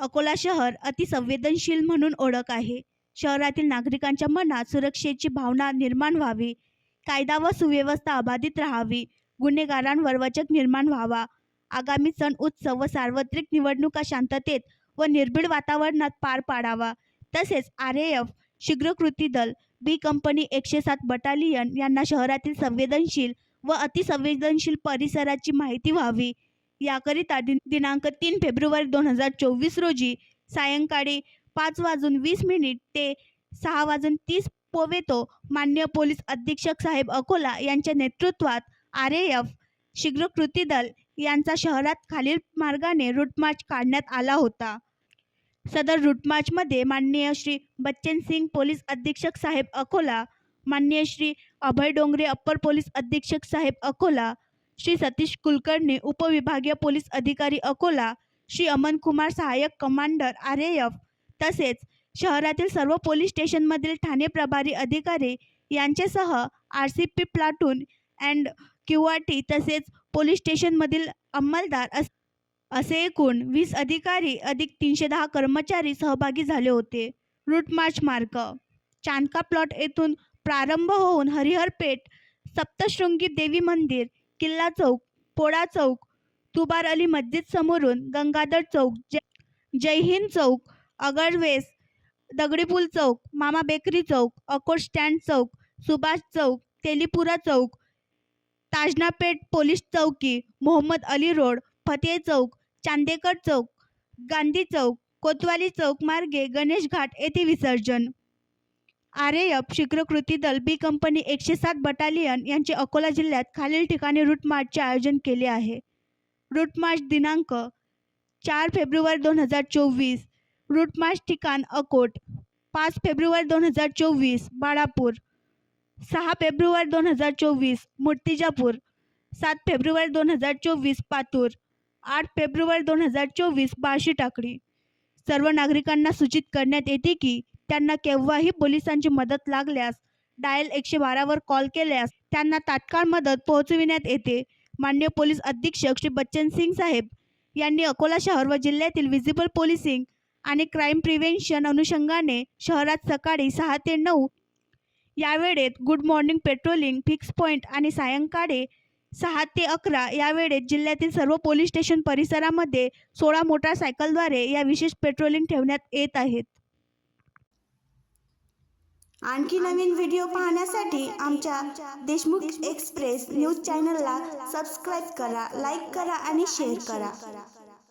अकोला शहर अतिसंवेदनशील म्हणून ओळख आहे. शहरातील नागरिकांच्या मनात सुरक्षेची भावना निर्माण व्हावी, कायदा व सुव्यवस्था अबाधित राहावी, गुन्हेगारांवर वचक निर्माण व्हावा, आगामी सण उत्सव व सार्वत्रिक निवडणुका शांततेत व निर्भीड वातावरणात पार पाडावा. तसेच RAF शीघ्र कृती दल बी कंपनी 107 बटालियन यांना शहरातील संवेदनशील व अतिसंवेदनशील परिसराची माहिती व्हावी. याकरिता दिनांक 3 फेब्रुवारी 2024 रोजी सायंकाळी 5:20 ते 6:30 पोवेतो माननीय पोलीस अधीक्षक साहेब अकोला यांच्या नेतृत्वात RAF शीघ्र कृती दल यांचा शहरात खालील मार्गाने रूट मार्च काढण्यात आला होता. सदर रूट मार्चमध्ये माननीय श्री बच्चन सिंग पोलीस अधीक्षक साहेब अकोला, माननीय श्री अभय डोंगरे अप्पर पोलीस अधीक्षक साहेब अकोला, श्री सतीश कुलकर्णी उपविभागीय पोलीस अधिकारी अकोला, श्री अमन कुमार सहाय्यक कमांडर RAF तसेच शहरातील सर्व पोलीस स्टेशनमधील ठाणे प्रभारी अधिकारी यांच्यासह RCP प्लाटून अँड QRT तसेच पोलीस स्टेशनमधील अंमलदार असे एकूण 20 अधिकारी अधिक 310 कर्मचारी सहभागी झाले होते. रूट मार्च मार्ग चांदका प्लॉट येथून प्रारंभ होऊन हरिहरपेठ, सप्तशृंगी देवी मंदिर, किल्ला चौक, पोळा चौक, तुबार अली मस्जिद समोरून गंगाधर चौक, जय हिंद चौक, अगरवेस, दगडीपूल चौक, मामा बेकरी चौक, अकोट स्टँड चौक, सुभाष चौक, तेलीपुरा चौक, ताजनापेठ पोलीस चौकी, मोहम्मद अली रोड, फतेह चौक, चांदेकर चौक, गांधी चौक, कोतवाली चौक मार्गे गणेश घाट येथे विसर्जन. RAF शीघ्र कृती दल बी कंपनी 107 बटालियन यांचे अकोला जिल्ह्यात खालील ठिकाणी रूट मार्चचे आयोजन केले आहे. रूट मार्च दिनांक 4 फेब्रुवारी 2024 रूट मार्च ठिकाण अकोट, 5 फेब्रुवारी 2024 बाळापूर, 6 फेब्रुवारी 2024 मूर्तिजापूर, 7 फेब्रुवारी 2024 पातूर, 8 फेब्रुवारी 2024 बार्शी टाकळी. सर्व नागरिकांना सूचित करण्यात येते की त्यांना केव्हाही पोलिसांची मदत लागल्यास डायल 112 वर कॉल केल्यास त्यांना तात्काळ मदत पोहोचविण्यात येते. माननीय पोलीस अधीक्षक श्री बच्चन सिंग साहेब यांनी अकोला शहर व जिल्ह्यातील व्हिजिबल पोलिसिंग आणि क्राईम प्रिव्हेन्शन अनुषंगाने शहरात सकाळी 6 ते 9 या वेळेत good morning patrolling fix point आणि सायंकाळी 6 ते 11 या वेळेत जिल्ह्यातील सर्व पोलीस स्टेशन परिसरामध्ये 16 मोटारसायकलद्वारे या विशेष पेट्रोलिंग ठेवण्यात येत आहेत. आणखी नवीन व्हिडिओ पाहण्यासाठी आमच्या देशमुख एक्सप्रेस न्यूज चॅनलला सबस्क्राईब करा, लाईक करा आणि शेअर करा.